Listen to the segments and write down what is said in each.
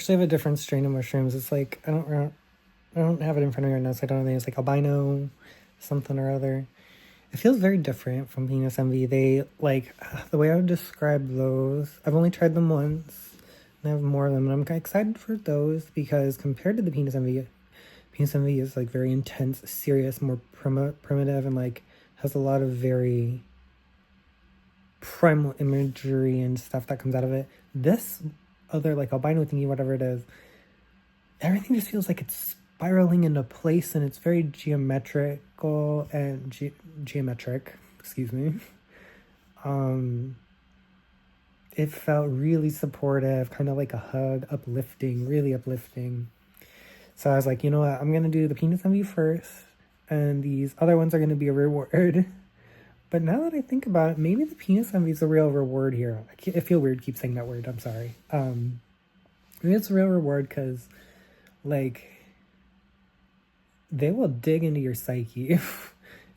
actually have a different strain of mushrooms. It's like, I don't have it in front of me right now, so I don't know. It's like albino something or other. It feels very different from penis envy. They, like, the way I would describe those, I've only tried them once, and I have more of them, and I'm excited for those because compared to the penis envy is, like, very intense, serious, more primitive, and, like, has a lot of very primal imagery and stuff that comes out of it. This other, like, albino thingy, whatever it is, everything just feels like it's spiraling into place, and it's very geometrical and geometric. Excuse me. Um, it felt really supportive, kind of like a hug, uplifting, really uplifting. So I was like, you know what? I'm gonna do the penis envy first, and these other ones are gonna be a reward. But now that I think about it, maybe the penis envy is a real reward here. I feel weird keep saying that word. I'm sorry. Maybe it's a real reward because, like, they will dig into your psyche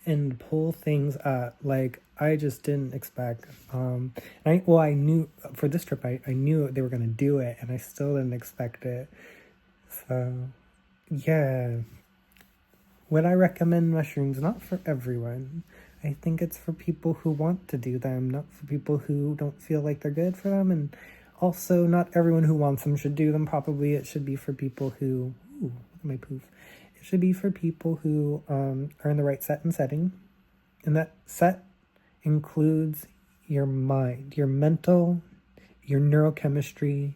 and pull things up like I just didn't expect. I knew for this trip I knew they were gonna do it, and I still didn't expect it. So yeah, would I recommend mushrooms? Not for everyone. I think it's for people who want to do them, not for people who don't feel like they're good for them, and also not everyone who wants them should do them. Probably it should be for people who. Ooh, look at my poof. It should be for people who are in the right set and setting, and that set includes your mind, your mental, your neurochemistry,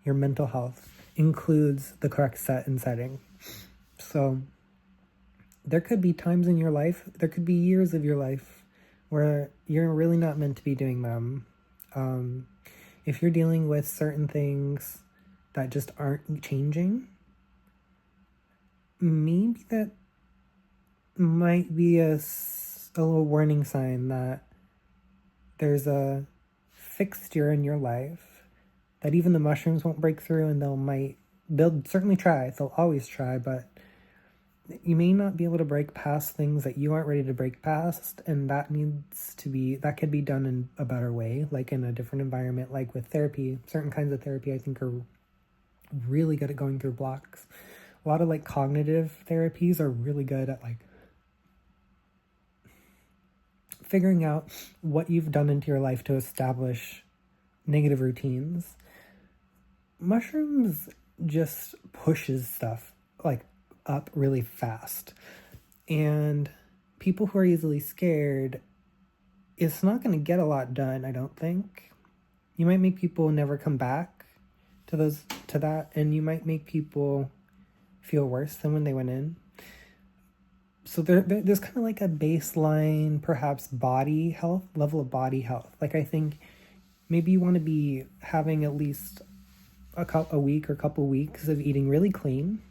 your mental health includes the correct set and setting. So there could be times in your life, there could be years of your life where you're really not meant to be doing them. If you're dealing with certain things that just aren't changing, maybe that might be a little warning sign that there's a fixture in your life that even the mushrooms won't break through, and they'll certainly try, they'll always try, but you may not be able to break past things that you aren't ready to break past, and that could be done in a better way, like in a different environment, like with therapy. Certain kinds of therapy I think are really good at going through blocks. A lot of like cognitive therapies are really good at like figuring out what you've done into your life to establish negative routines. Mushrooms just pushes stuff like up really fast, and people who are easily scared, it's not going to get a lot done. I don't think. You might make people never come back to that, and you might make people feel worse than when they went in. So there's kind of like a baseline, perhaps body health, level of body health. Like I think maybe you want to be having at least a week or couple weeks of eating really clean.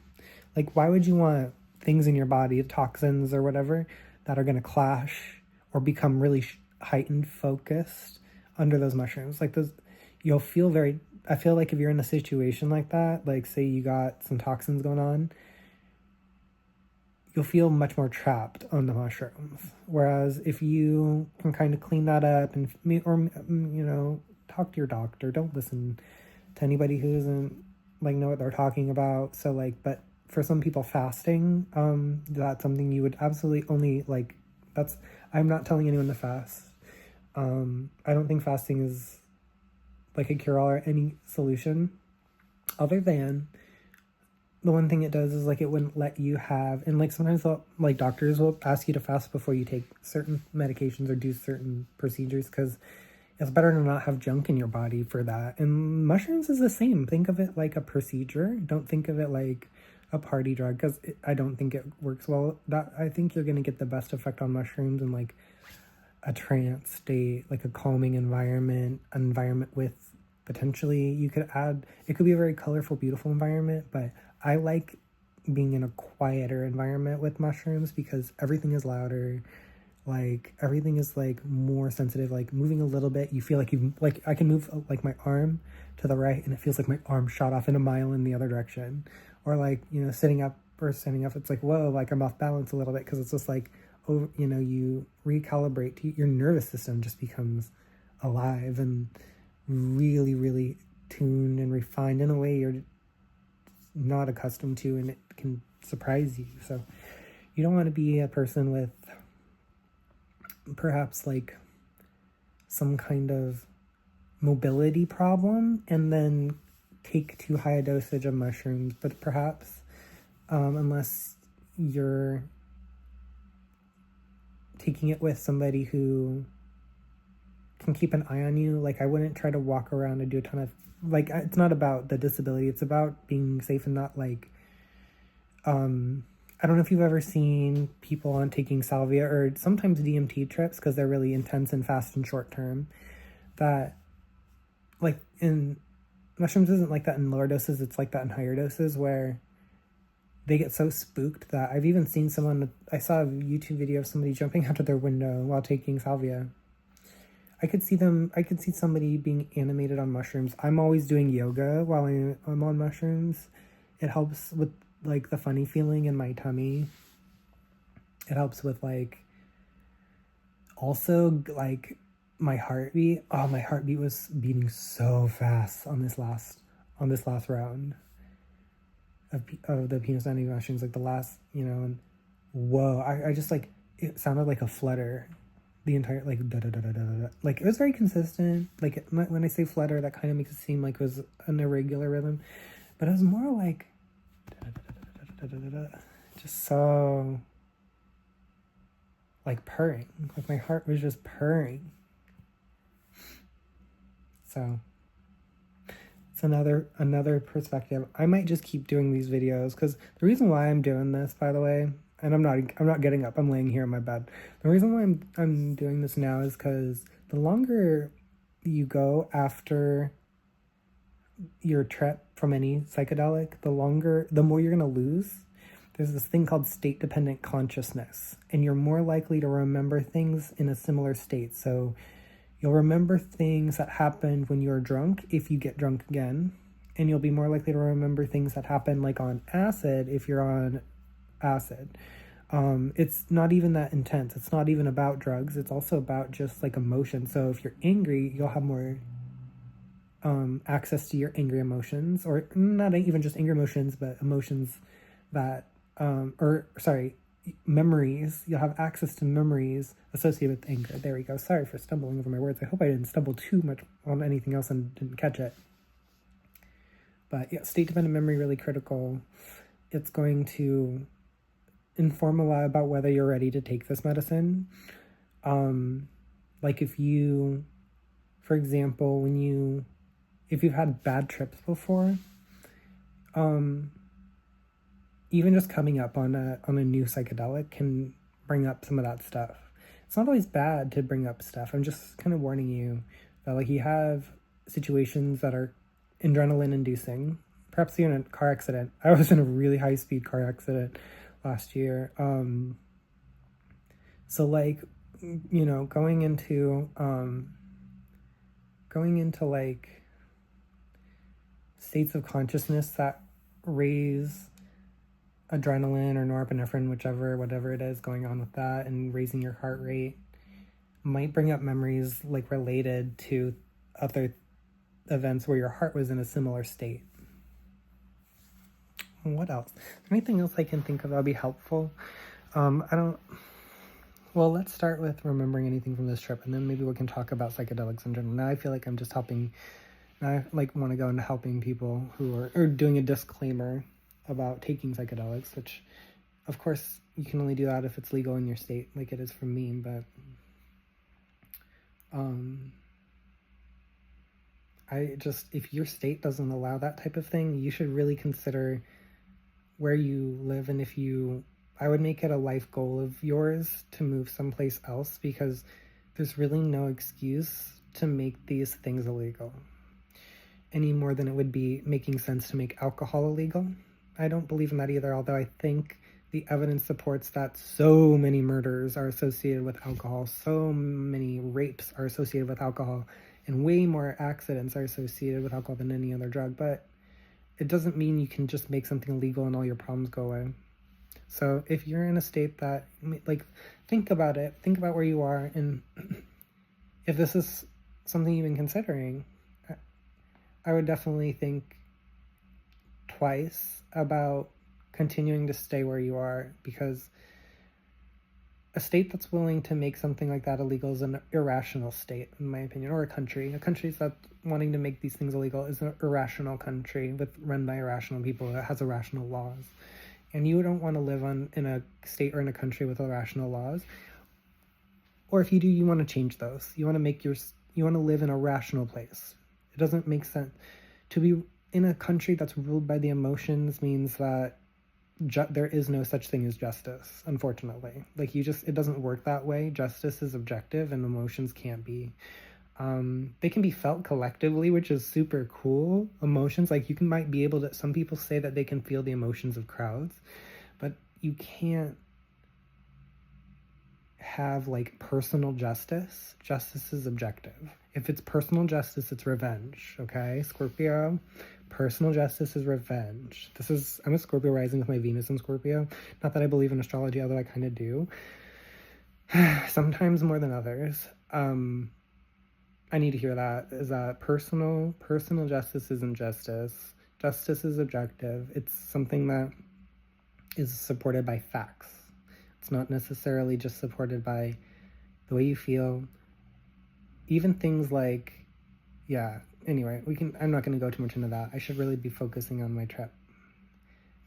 Like, why would you want things in your body, toxins or whatever, that are going to clash or become really heightened focused under those mushrooms? Like those, you'll feel very, I feel like if you're in a situation like that, like say you got some toxins going on, you'll feel much more trapped on the mushrooms. Whereas if you can kind of clean that up and, talk to your doctor, don't listen to anybody who doesn't like know what they're talking about. So like, but for some people fasting, that's something you would absolutely only like, I'm not telling anyone to fast. I don't think fasting is like a cure-all or any solution, other than the one thing it does is like it wouldn't let you have, and like sometimes like doctors will ask you to fast before you take certain medications or do certain procedures, because it's better to not have junk in your body for that. And mushrooms is the same. Think of it like a procedure. Don't think of it like a party drug, because I don't think it works well. I think you're going to get the best effect on mushrooms in like a trance state, like a calming environment with potentially, you could add, it could be a very colorful, beautiful environment, but I like being in a quieter environment with mushrooms because everything is louder. Like everything is like more sensitive, like moving a little bit. You feel like I can move like my arm to the right and it feels like my arm shot off in a mile in the other direction. Or like, sitting up or standing up, it's like, whoa, like I'm off balance a little bit, because it's just like, oh, you recalibrate, your nervous system just becomes alive and really, really tuned and refined in a way not accustomed to, and it can surprise you. So you don't want to be a person with perhaps like some kind of mobility problem and then take too high a dosage of mushrooms. But perhaps unless you're taking it with somebody who can keep an eye on you, like I wouldn't try to walk around and do a ton of, like, it's not about the disability, it's about being safe and not like I don't know if you've ever seen people on taking salvia or sometimes DMT trips, because they're really intense and fast and short term, that like in mushrooms isn't like that in lower doses, it's like that in higher doses, where they get so spooked that I've even seen someone, I saw a YouTube video of somebody jumping out of their window while taking salvia. I could see somebody being animated on mushrooms. I'm always doing yoga while I'm on mushrooms. It helps with like the funny feeling in my tummy. It helps with like, also like my heartbeat. Oh, my heartbeat was beating so fast on this last round of the penis bending mushrooms, like the last, and whoa, I just like, it sounded like a flutter. The entire, like, da-da-da-da-da-da. Like, it was very consistent. Like, when I say flutter, that kind of makes it seem like it was an irregular rhythm. But it was more like, da-da-da-da-da-da-da-da. Just so, like, purring. Like, my heart was just purring. So, it's another perspective. I might just keep doing these videos, because the reason why I'm doing this, by the way, and I'm not getting up, I'm laying here in my bed. The reason why I'm doing this now is because the longer you go after your trip from any psychedelic, the more you're going to lose. There's this thing called state-dependent consciousness, and you're more likely to remember things in a similar state. So you'll remember things that happened when you were drunk if you get drunk again, and you'll be more likely to remember things that happened like on acid if you're on acid. It's not even that intense. It's not even about drugs. It's also about just like emotion. So if you're angry, you'll have more access to your angry emotions, or not even just angry emotions, but emotions that memories. You'll have access to memories associated with anger. There we go. Sorry for stumbling over my words. I hope I didn't stumble too much on anything else and didn't catch it. But yeah, state-dependent memory, really critical. It's going to inform a lot about whether you're ready to take this medicine. Like if you, for example, if you've had bad trips before, even just coming up on a new psychedelic can bring up some of that stuff. It's not always bad to bring up stuff. I'm just kind of warning you that like you have situations that are adrenaline inducing. Perhaps you're in a car accident. I was in a really high speed car accident last year. So like, going into like states of consciousness that raise adrenaline or norepinephrine, whatever it is going on with that, and raising your heart rate might bring up memories like related to other events where your heart was in a similar state. What else? Anything else I can think of that would be helpful? Well, let's start with remembering anything from this trip, and then maybe we can talk about psychedelics in general. Now I feel like I'm just helping. Now I want to go into helping people who are doing a disclaimer about taking psychedelics, which of course you can only do that if it's legal in your state, like it is for me. But if your state doesn't allow that type of thing, you should really consider where you live, and I would make it a life goal of yours to move someplace else, because there's really no excuse to make these things illegal any more than it would be making sense to make alcohol illegal. I don't believe in that either, although I think the evidence supports that so many murders are associated with alcohol, so many rapes are associated with alcohol, and way more accidents are associated with alcohol than any other drug. But it doesn't mean you can just make something illegal and all your problems go away. So if you're in a state that, like, think about it, think about where you are, and if this is something you've been considering, I would definitely think twice about continuing to stay where you are, because a state that's willing to make something like that illegal is an irrational state, in my opinion, or a country. A country that's wanting to make these things illegal is an irrational country run by irrational people that has irrational laws. And you don't want to live in a state or in a country with irrational laws. Or if you do, you want to change those. You want to live in a rational place. It doesn't make sense. To be in a country that's ruled by the emotions means that there is no such thing as justice, unfortunately. Like, it doesn't work that way. Justice is objective and emotions can't be. They can be felt collectively, which is super cool. Emotions, like, might be able to, some people say that they can feel the emotions of crowds, but you can't have, like, personal justice. Justice is objective. If it's personal justice, it's revenge, okay? Scorpio, personal justice is revenge. I'm a Scorpio rising with my Venus in Scorpio. Not that I believe in astrology, although I kind of do. Sometimes more than others. I need to hear that, is that personal justice isn't justice. Justice is objective. It's something that is supported by facts. It's not necessarily just supported by the way you feel. Even things like, anyway, I'm not going to go too much into that. I should really be focusing on my trip.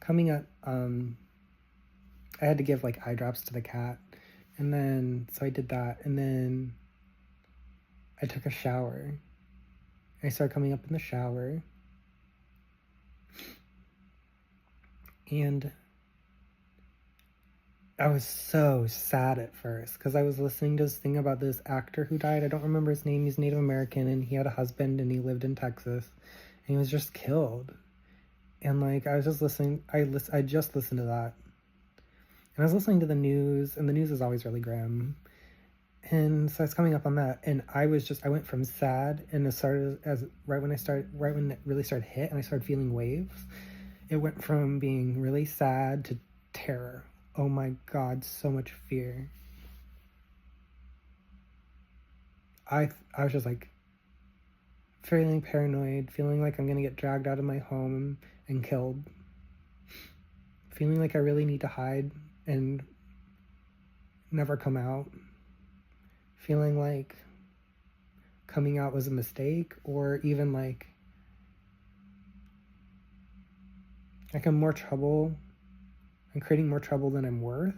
Coming up, I had to give, like, eye drops to the cat. And then, so I did that. And then I took a shower. I started coming up in the shower. And I was so sad at first because I was listening to this thing about this actor who died. I don't remember his name. He's Native American and he had a husband and he lived in Texas and he was just killed. And, like, I was just listening. I just listened to that. And I was listening to the news, and the news is always really grim. And so I was coming up on that, and I went from sad, and it started right when it really started hit, and I started feeling waves. It went from being really sad to terror. Oh my God, so much fear. I was just, like, feeling paranoid, feeling like I'm gonna get dragged out of my home and killed. Feeling like I really need to hide and never come out. Feeling like coming out was a mistake, or even like I'm more trouble. I'm creating more trouble than I'm worth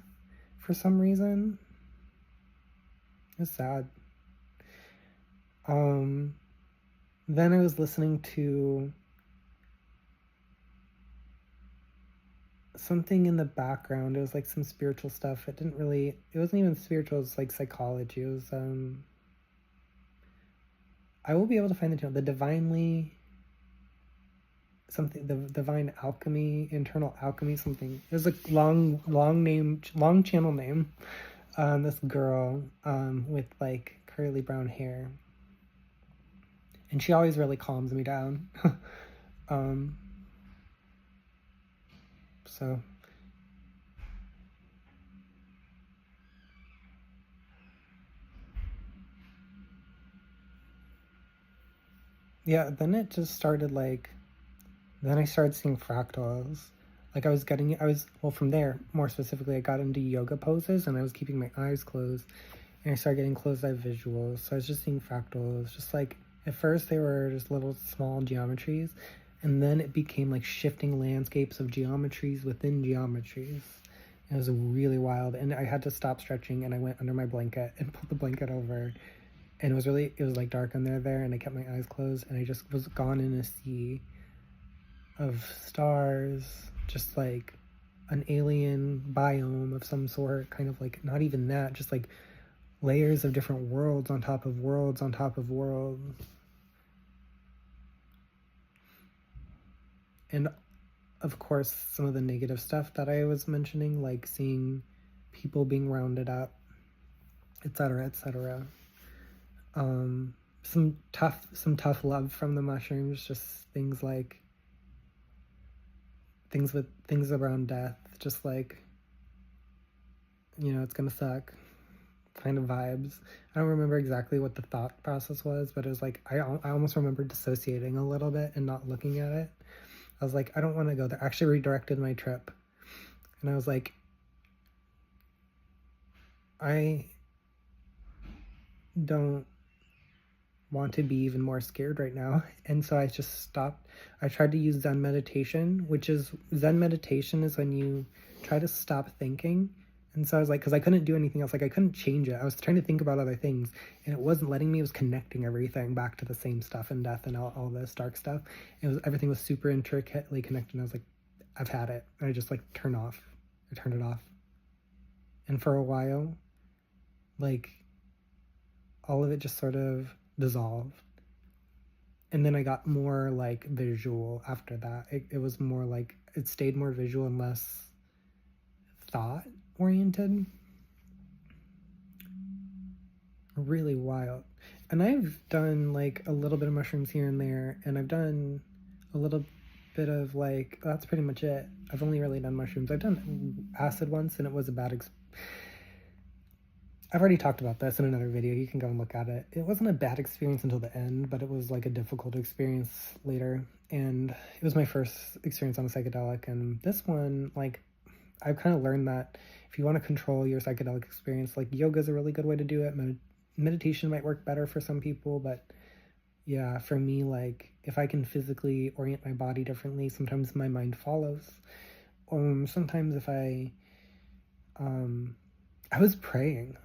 for some reason. It's sad. Then I was listening to something in the background. It was like some spiritual stuff. It wasn't even spiritual, it was like psychology. It was, I will be able to find the divinely, something, the divine alchemy, internal alchemy, something. It was a long channel name. This girl, with, like, curly brown hair. And she always really calms me down. So yeah, then it just started, like, then I started seeing fractals. Like, from there, more specifically, I got into yoga poses and I was keeping my eyes closed and I started getting closed eye visuals. So I was just seeing fractals, just like, at first they were just little small geometries, and then it became like shifting landscapes of geometries within geometries. It was really wild, and I had to stop stretching, and I went under my blanket and pulled the blanket over, and it was like dark under there, and I kept my eyes closed, and I just was gone in a sea of stars, just like an alien biome of some sort, kind of like, not even that, just like layers of different worlds on top of worlds on top of worlds. And of course, some of the negative stuff that I was mentioning, like seeing people being rounded up, etc., etc. Some tough love from the mushrooms, just things around death, just like, it's gonna suck kind of vibes. I don't remember exactly what the thought process was, but it was like I almost remember dissociating a little bit and not looking at it. I was like, I don't want to go there. I actually redirected my trip. And I was like, I don't want to be even more scared right now. And so I just stopped. I tried to use Zen meditation, Zen meditation is when you try to stop thinking. And so I was like, because I couldn't do anything else. Like, I couldn't change it. I was trying to think about other things, and it wasn't letting me. It was connecting everything back to the same stuff and death and all this dark stuff. Everything was super intricately connected. And I was like, I've had it. And I just like turned it off. And for a while, like, all of it just sort of dissolved. And then I got more like visual after that. It was more like, it stayed more visual and less thought oriented. Really wild. And I've done like a little bit of mushrooms here and there, and I've done a little bit of like, that's pretty much it. I've only really done mushrooms. I've done acid once, and it was a bad I've already talked about this in another video. You can go and look at it. It wasn't a bad experience until the end, but it was like a difficult experience later. And it was my first experience on a psychedelic. And this one, like, I've kind of learned that if you want to control your psychedelic experience, like, yoga is a really good way to do it. Meditation might work better for some people, but yeah, for me, like, if I can physically orient my body differently, sometimes my mind follows. Sometimes if I was praying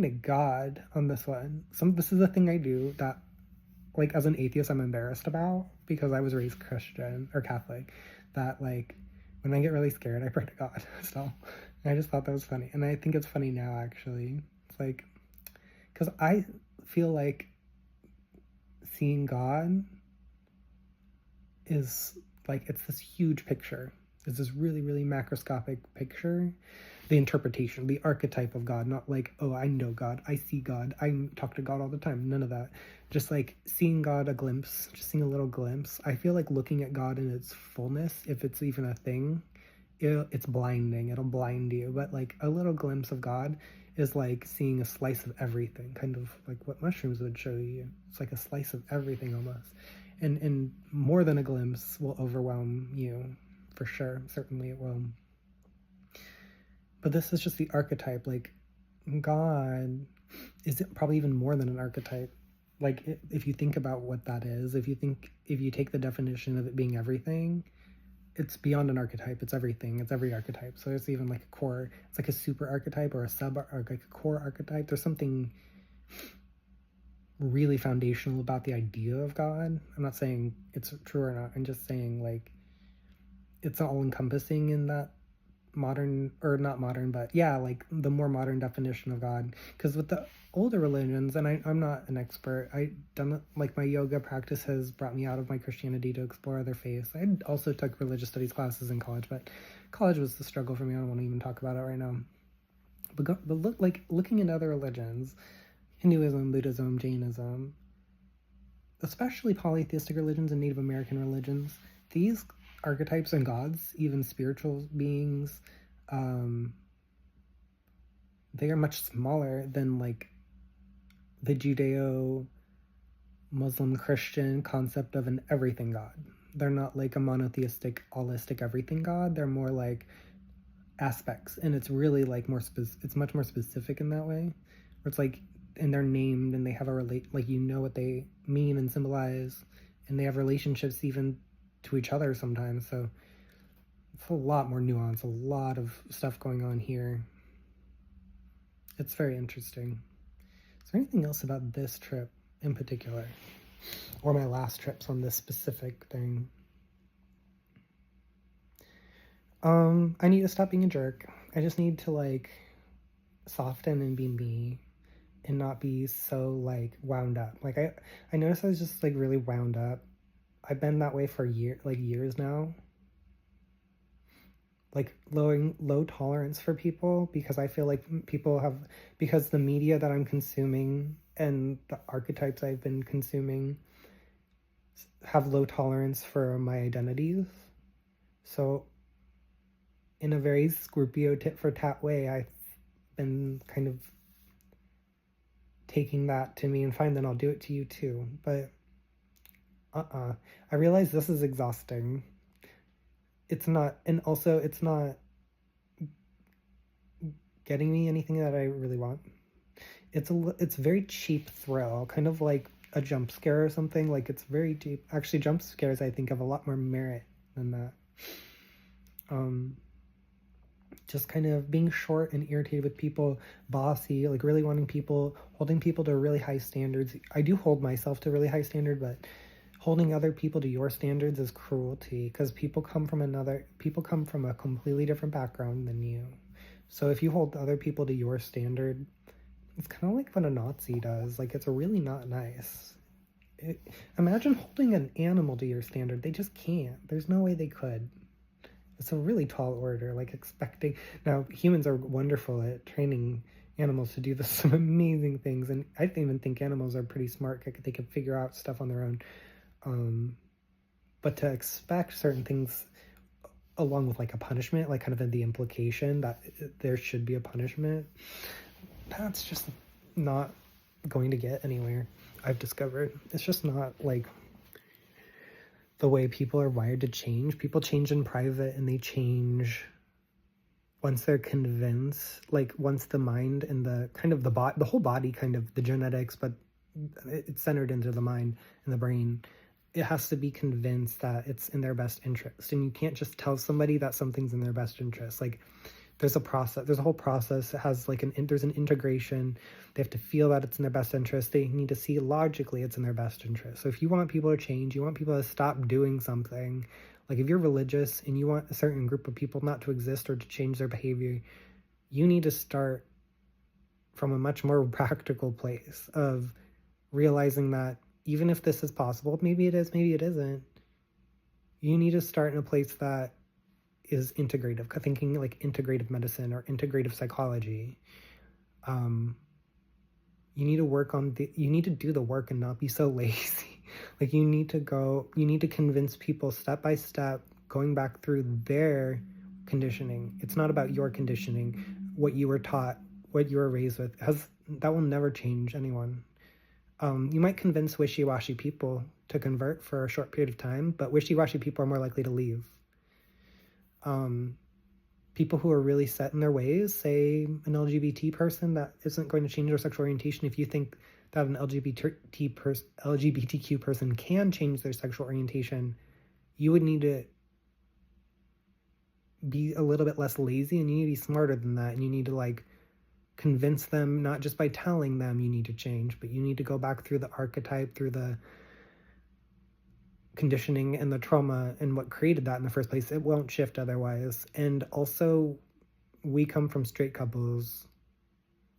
to God on this one. This is a thing I do that, like, as an atheist, I'm embarrassed about, because I was raised Christian or Catholic, that, like, when I get really scared, I pray to God. So, and I just thought that was funny. And I think it's funny now, actually. It's like, because I feel like seeing God is, like, it's this huge picture. It's this really, really macroscopic picture. The interpretation, the archetype of God, not like, oh, I know God, I see God, I talk to God all the time. None of that. Just like seeing God, just seeing a little glimpse. I feel like looking at God in its fullness, if it's even a thing, it's blinding. It'll blind you. But like a little glimpse of God is like seeing a slice of everything, kind of like what mushrooms would show you. It's like a slice of everything almost. And more than a glimpse will overwhelm you, for sure. Certainly it will. But this is just the archetype. Like, God is probably even more than an archetype. Like, if you think about what that is, if you take the definition of it being everything, it's beyond an archetype. It's everything. It's every archetype. So it's even like a core. It's like a super archetype or like a core archetype. There's something really foundational about the idea of God. I'm not saying it's true or not. I'm just saying, like, it's all encompassing in that modern, or not modern, but yeah, like the more modern definition of God. Because with the older religions, and I'm not an expert, like, my yoga practice has brought me out of my Christianity to explore other faiths. I also took religious studies classes in college, but college was the struggle for me. I don't want to even talk about it right now. But looking at other religions, Hinduism, Buddhism, Jainism, especially polytheistic religions and Native American religions, these archetypes and gods, even spiritual beings, they are much smaller than like the Judeo-Muslim Christian concept of an everything God. They're not like a monotheistic, holistic everything God. They're more like aspects, and it's really like it's much more specific in that way, where it's like, and they're named, and they have like, you know what they mean and symbolize, and they have relationships even to each other sometimes. So it's a lot more nuance, a lot of stuff going on here. It's very interesting. Is there anything else about this trip in particular, or my last trips on this specific thing? I need to stop being a jerk. I just need to like soften and be me, and not be so like wound up. Like I noticed I was just like really wound up. I've been that way for years now. Like low tolerance for people, because I feel like because the media that I'm consuming and the archetypes I've been consuming have low tolerance for my identities. So in a very Scorpio tit for tat way, I've been kind of taking that to me, and fine, then I'll do it to you too. But I realize this is exhausting. it's not, and also it's not getting me anything that I really want. It's very cheap thrill, kind of like a jump scare or something. Like, it's very cheap. Actually, jump scares I think have a lot more merit than that. Just kind of being short and irritated with people, bossy, like really wanting people, holding people to really high standards. I do hold myself to really high standard, but holding other people to your standards is cruelty, because people come from a completely different background than you. So if you hold other people to your standard, it's kind of like what a Nazi does. Like, it's really not nice. Imagine holding an animal to your standard. They just can't. There's no way they could. It's a really tall order, like expecting. Now, humans are wonderful at training animals to do some amazing things, and I even think animals are pretty smart. They can figure out stuff on their own. But to expect certain things along with like a punishment, like kind of in the implication that there should be a punishment, that's just not going to get anywhere. I've discovered it's just not like the way people are wired to change. People change in private, and they change once they're convinced, like once the mind and the kind of the whole body, kind of the genetics, but it's centered into the mind and the brain. It has to be convinced that it's in their best interest. And you can't just tell somebody that something's in their best interest. Like, there's a whole process. It has like there's an integration. They have to feel that it's in their best interest. They need to see logically it's in their best interest. So if you want people to change, you want people to stop doing something, like if you're religious and you want a certain group of people not to exist or to change their behavior, you need to start from a much more practical place of realizing that even if this is possible, maybe it is, maybe it isn't, you need to start in a place that is integrative, thinking like integrative medicine or integrative psychology. You need to you need to do the work and not be so lazy. Like, you need to convince people step by step, going back through their conditioning. It's not about your conditioning, what you were taught, what you were raised with. That will never change anyone. You might convince wishy-washy people to convert for a short period of time, but wishy-washy people are more likely to leave. People who are really set in their ways, say an LGBT person that isn't going to change their sexual orientation, if you think that an LGBTQ person can change their sexual orientation, you would need to be a little bit less lazy, and you need to be smarter than that, and you need to like convince them, not just by telling them you need to change, but you need to go back through the archetype, through the conditioning and the trauma and what created that in the first place. It won't shift otherwise. And also, we come from straight couples.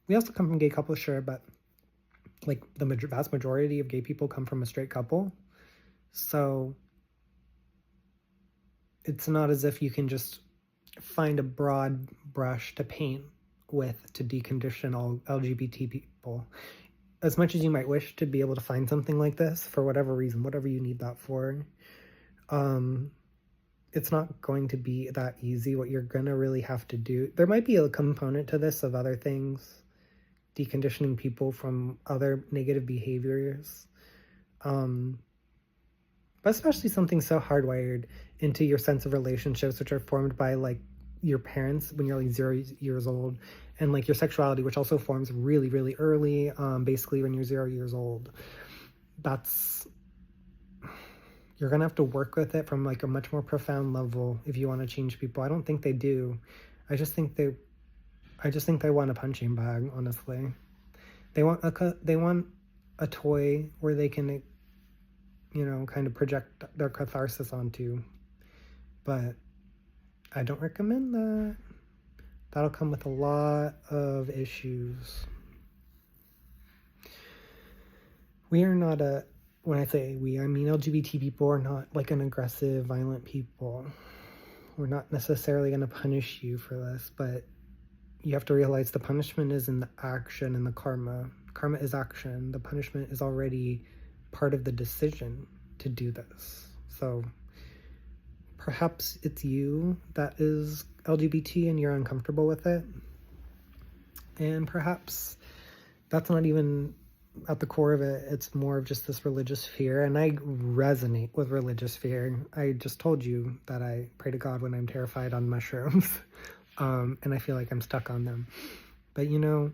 We also come from gay couples, sure, but like the vast majority of gay people come from a straight couple. So it's not as if you can just find a broad brush to paint with to decondition all LGBT people. As much as you might wish to be able to find something like this for whatever reason, whatever you need that for, it's not going to be that easy. What you're going to really have to do, there might be a component to this of other things, deconditioning people from other negative behaviors, but especially something so hardwired into your sense of relationships, which are formed by like your parents when you're like 0 years old, and like your sexuality, which also forms really, really early, basically when you're 0 years old. You're gonna have to work with it from like a much more profound level if you want to change people. I don't think they do. I just think they want a punching bag, honestly. They want a toy where they can, kind of project their catharsis onto. But I don't recommend that. That'll come with a lot of issues. We are not when I say we, I mean LGBT people are not like an aggressive, violent people. We're not necessarily going to punish you for this, but you have to realize the punishment is in the action and the karma. Karma is action. The punishment is already part of the decision to do this. So perhaps it's you that is LGBT and you're uncomfortable with it. And perhaps that's not even at the core of it, it's more of just this religious fear, and I resonate with religious fear. I just told you that I pray to God when I'm terrified on mushrooms, and I feel like I'm stuck on them. But you know,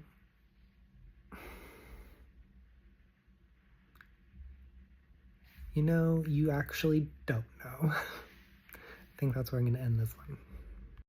you actually don't know. I think that's where I'm going to end this one.